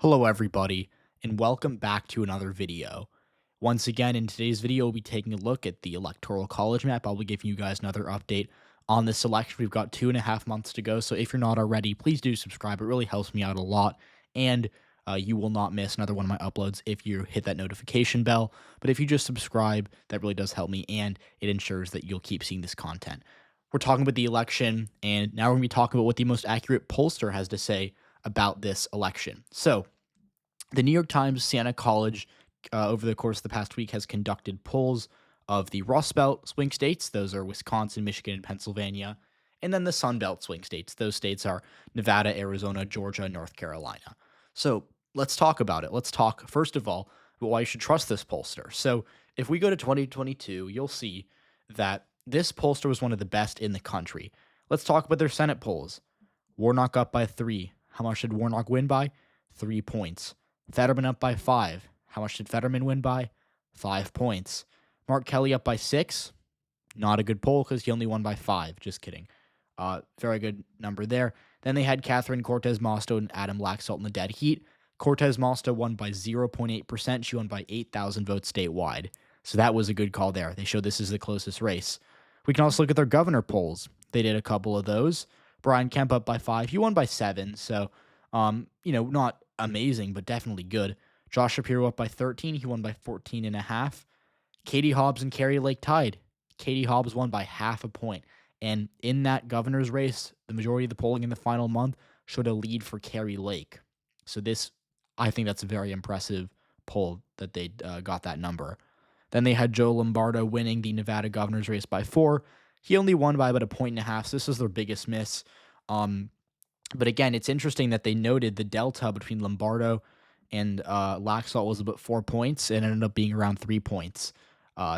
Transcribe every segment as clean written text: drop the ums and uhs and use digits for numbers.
Hello everybody, and welcome back to another video. Once again, in today's video, we'll be taking a look at the Electoral College map. I'll be giving you guys another update on this election. We've got 2.5 months to go, so if you're not already, please do subscribe. It really helps me out a lot, and you will not miss another one of my uploads if you hit that notification bell. But if you just subscribe, that really does help me, and it ensures that you'll keep seeing this content. We're talking about the election, and now we're going to be talking about what the most accurate pollster has to say about this election. So, the New York Times Siena College, over the course of the past week, has conducted polls of the Rust Belt swing states. Those are Wisconsin, Michigan, and Pennsylvania. And then the Sun Belt swing states. Those states are Nevada, Arizona, Georgia, and North Carolina. So let's talk about it. Let's talk, first of all, about why you should trust this pollster. So if we go to 2022, you'll see that this pollster was one of the best in the country. Let's talk about their Senate polls. Warnock up by 3. How much did Warnock win by? 3 points. Fetterman up by 5. How much did Fetterman win by? 5 points. Mark Kelly up by 6. Not a good poll because he only won by 5. Just kidding. Very good number there. Then they had Catherine Cortez Masto and Adam Laxalt in the dead heat. Cortez Masto won by 0.8%. She won by 8,000 votes statewide. So that was a good call there. They showed this is the closest race. We can also look at their governor polls. They did a couple of those. Brian Kemp up by 5. He won by 7. So, not amazing, but definitely good. Josh Shapiro up by 13. He won by 14.5. Katie Hobbs and Kari Lake tied. Katie Hobbs won by half a point. And in that governor's race, the majority of the polling in the final month showed a lead for Kari Lake. So I think that's a very impressive poll that they got that number. Then they had Joe Lombardo winning the Nevada governor's race by 4. He only won by about 1.5. So this is their biggest miss. But again, it's interesting that they noted the delta between Lombardo and Laxalt was about 4 points and ended up being around 3 points.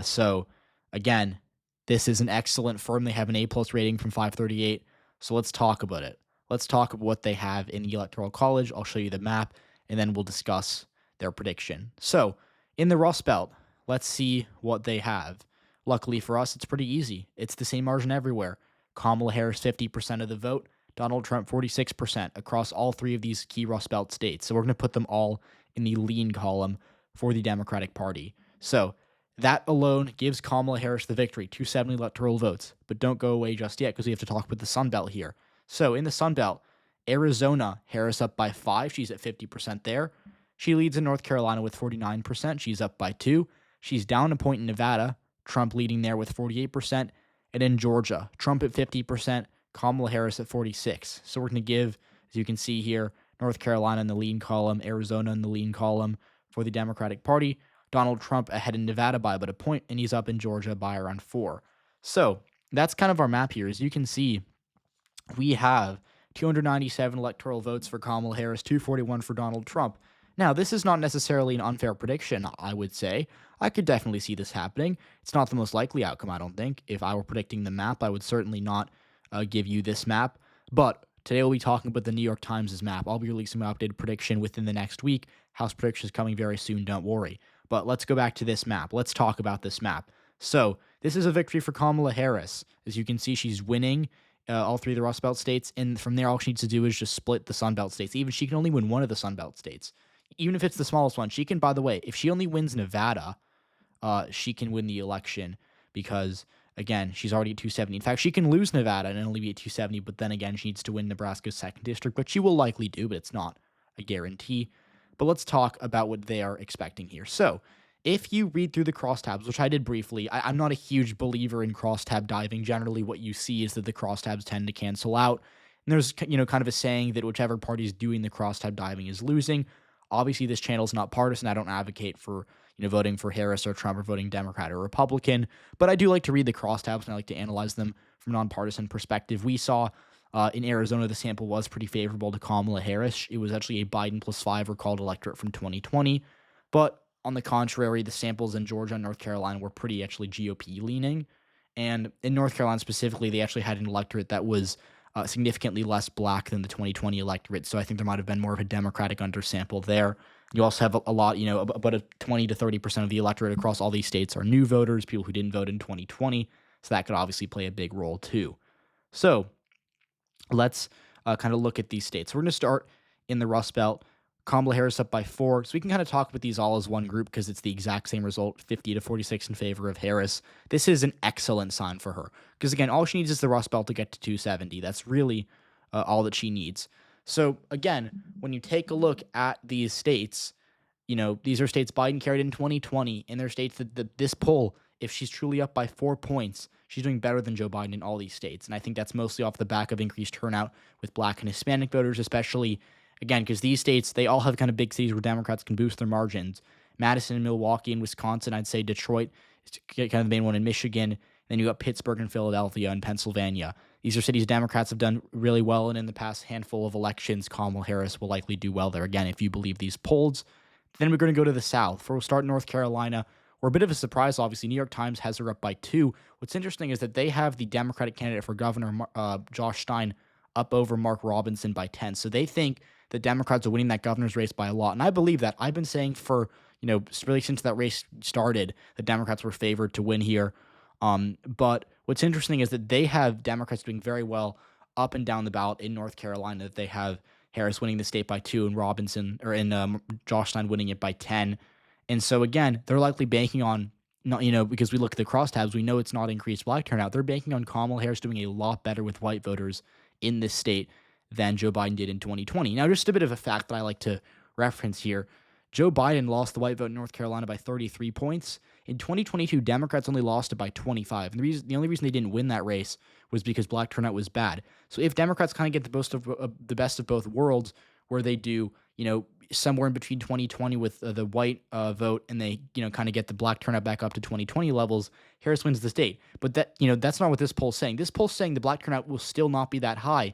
So again, this is an excellent firm. They have an A+ rating from FiveThirtyEight. So let's talk about it. Let's talk about what they have in the Electoral College. I'll show you the map, and then we'll discuss their prediction. So in the Rust Belt, let's see what they have. Luckily for us, it's pretty easy. It's the same margin everywhere. Kamala Harris, 50% of the vote. Donald Trump, 46% across all 3 of these key Rust Belt states. So we're going to put them all in the lean column for the Democratic Party. So that alone gives Kamala Harris the victory, 270 electoral votes. But don't go away just yet because we have to talk about the Sun Belt here. So in the Sun Belt, Arizona, Harris up by 5. She's at 50% there. She leads in North Carolina with 49%. She's up by 2. She's down a point in Nevada. Trump leading there with 48%. And in Georgia, Trump at 50%. Kamala Harris at 46%. So we're going to give, as you can see here, North Carolina in the lean column, Arizona in the lean column for the Democratic Party. Donald Trump ahead in Nevada by about a point, and he's up in Georgia by around 4. So that's kind of our map here. As you can see, we have 297 electoral votes for Kamala Harris, 241 for Donald Trump. Now, this is not necessarily an unfair prediction, I would say. I could definitely see this happening. It's not the most likely outcome, I don't think. If I were predicting the map, I would certainly not give you this map. But today we'll be talking about the New York Times' map. I'll be releasing my updated prediction within the next week. House prediction is coming very soon, don't worry. But let's go back to this map. Let's talk about this map. So this is a victory for Kamala Harris. As you can see, she's winning all 3 of the Rust Belt states. And from there, all she needs to do is just split the Sun Belt states. Even she can only win one of the Sun Belt states. Even if it's the smallest one, she can, by the way, if she only wins Nevada, she can win the election because, again, she's already at 270. In fact, she can lose Nevada and only be at 270, but then again, she needs to win Nebraska's 2nd district, which she will likely do, but it's not a guarantee. But let's talk about what they are expecting here. So if you read through the crosstabs, which I did briefly, I'm not a huge believer in crosstab diving. Generally, what you see is that the crosstabs tend to cancel out. And there's, kind of a saying that whichever party is doing the crosstab diving is losing. Obviously, this channel is not partisan. I don't advocate for voting for Harris or Trump or voting Democrat or Republican, but I do like to read the crosstabs and I like to analyze them from a nonpartisan perspective. We saw in Arizona, the sample was pretty favorable to Kamala Harris. It was actually a Biden +5 recalled electorate from 2020, but on the contrary, the samples in Georgia and North Carolina were pretty actually GOP leaning, and in North Carolina specifically, they actually had an electorate that was significantly less black than the 2020 electorate, so I think there might have been more of a Democratic undersample there. You also have a lot, about a 20 to 30% of the electorate across all these states are new voters, people who didn't vote in 2020, so that could obviously play a big role too. So let's kind of look at these states. We're going to start in the Rust Belt. Kamala Harris up by 4. So we can kind of talk about these all as one group because it's the exact same result, 50 to 46 in favor of Harris. This is an excellent sign for her because, again, all she needs is the Rust Belt to get to 270. That's really all that she needs. So, again, when you take a look at these states, these are states Biden carried in 2020, and they're states that this poll, if she's truly up by 4 points, she's doing better than Joe Biden in all these states. And I think that's mostly off the back of increased turnout with Black and Hispanic voters, especially, again, because these states, they all have kind of big cities where Democrats can boost their margins. Madison and Milwaukee and Wisconsin, I'd say Detroit is kind of the main one in Michigan. Then you got Pittsburgh and Philadelphia and Pennsylvania. These are cities Democrats have done really well, and in the past handful of elections, Kamala Harris will likely do well there. Again, if you believe these polls. Then we're going to go to the South. We'll start in North Carolina. We're a bit of a surprise, obviously. New York Times has her up by 2. What's interesting is that they have the Democratic candidate for governor, Josh Stein, up over Mark Robinson by 10. So they think the Democrats are winning that governor's race by a lot. And I believe that. I've been saying for, really since that race started, the Democrats were favored to win here. But what's interesting is that they have Democrats doing very well up and down the ballot in North Carolina. That they have Harris winning the state by 2 and Josh Stein winning it by 10. And so, again, they're likely banking on, because we look at the crosstabs, we know it's not increased Black turnout. They're banking on Kamala Harris doing a lot better with white voters in this state than Joe Biden did in 2020. Now, just a bit of a fact that I like to reference here. Joe Biden lost the white vote in North Carolina by 33 points. In 2022, Democrats only lost it by 25. And the only reason they didn't win that race was because Black turnout was bad. So if Democrats kind of get the best of both worlds, where they do, somewhere in between 2020 with the white vote, and they, kind of get the Black turnout back up to 2020 levels, Harris wins the state. But that's not what this poll's saying. This poll's saying the Black turnout will still not be that high,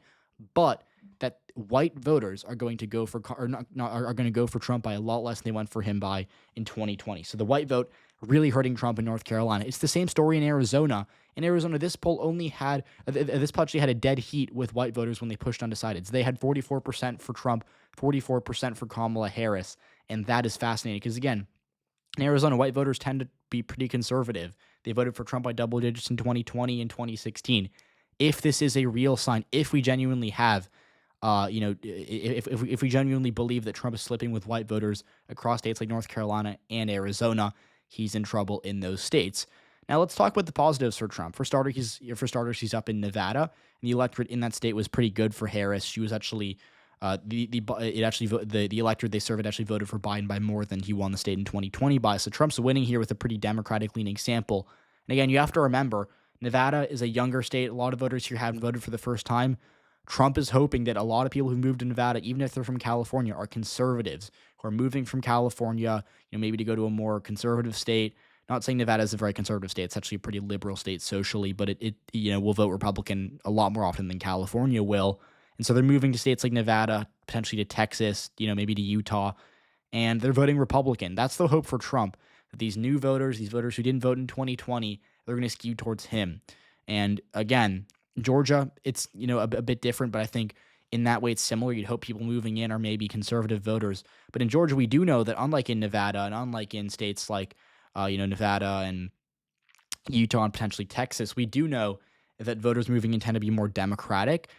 but that white voters are going to go for are going to go for Trump by a lot less than they went for him by in 2020. So the white vote really hurting Trump in North Carolina. It's the same story in Arizona. In Arizona, this poll actually had a dead heat with white voters when they pushed undecideds. They had 44% for Trump, 44% for Kamala Harris, and that is fascinating because, again, in Arizona, white voters tend to be pretty conservative. They voted for Trump by double digits in 2020 and 2016. If this is a real sign, if we genuinely have if we genuinely believe that Trump is slipping with white voters across states like North Carolina and Arizona, he's in trouble in those states. Now let's talk about the positives for Trump. For starters, he's up in Nevada, and the electorate in that state was pretty good for Harris. She was actually the electorate they served actually voted for Biden by more than he won the state in 2020 by. So Trump's winning here with a pretty Democratic leaning sample. And again, you have to remember, Nevada is a younger state. A lot of voters here haven't voted for the first time. Trump is hoping that a lot of people who moved to Nevada, even if they're from California, are conservatives who are moving from California, maybe to go to a more conservative state. Not saying Nevada is a very conservative state. It's actually a pretty liberal state socially, but it will vote Republican a lot more often than California will. And so they're moving to states like Nevada, potentially to Texas, maybe to Utah, and they're voting Republican. That's the hope for Trump, that these new voters, these voters who didn't vote in 2020, they're going to skew towards him. And again, Georgia, it's, a bit different, but I think in that way it's similar. You'd hope people moving in are maybe conservative voters. But in Georgia, we do know that unlike in Nevada and unlike in states like, Nevada and Utah and potentially Texas, we do know that voters moving in tend to be more Democratic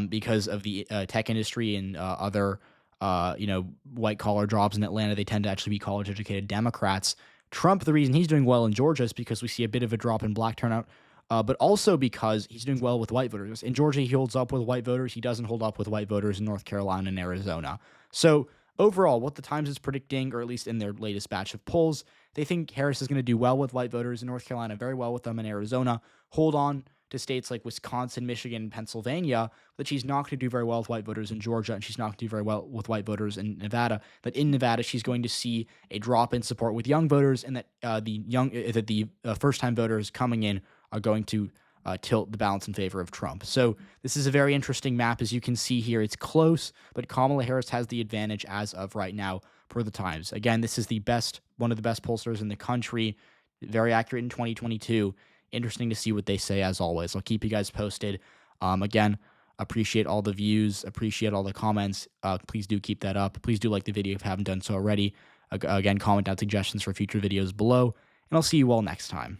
because of the tech industry and other, white-collar jobs in Atlanta. They tend to actually be college-educated Democrats. Trump, the reason he's doing well in Georgia is because we see a bit of a drop in Black turnout, but also because he's doing well with white voters. In Georgia, he holds up with white voters. He doesn't hold up with white voters in North Carolina and Arizona. So overall, what the Times is predicting, or at least in their latest batch of polls, they think Harris is going to do well with white voters in North Carolina, very well with them in Arizona, hold on to states like Wisconsin, Michigan, and Pennsylvania, but she's not going to do very well with white voters in Georgia, and she's not going to do very well with white voters in Nevada. But in Nevada, she's going to see a drop in support with young voters, and that the first-time voters coming in are going to tilt the balance in favor of Trump. So this is a very interesting map. As you can see here, it's close, but Kamala Harris has the advantage as of right now per the Times. Again, this is one of the best pollsters in the country, very accurate in 2022. Interesting to see what they say, as always. I'll keep you guys posted. Again, appreciate all the views, appreciate all the comments. Please do keep that up. Please do like the video if you haven't done so already. Again, comment down suggestions for future videos below, and I'll see you all next time.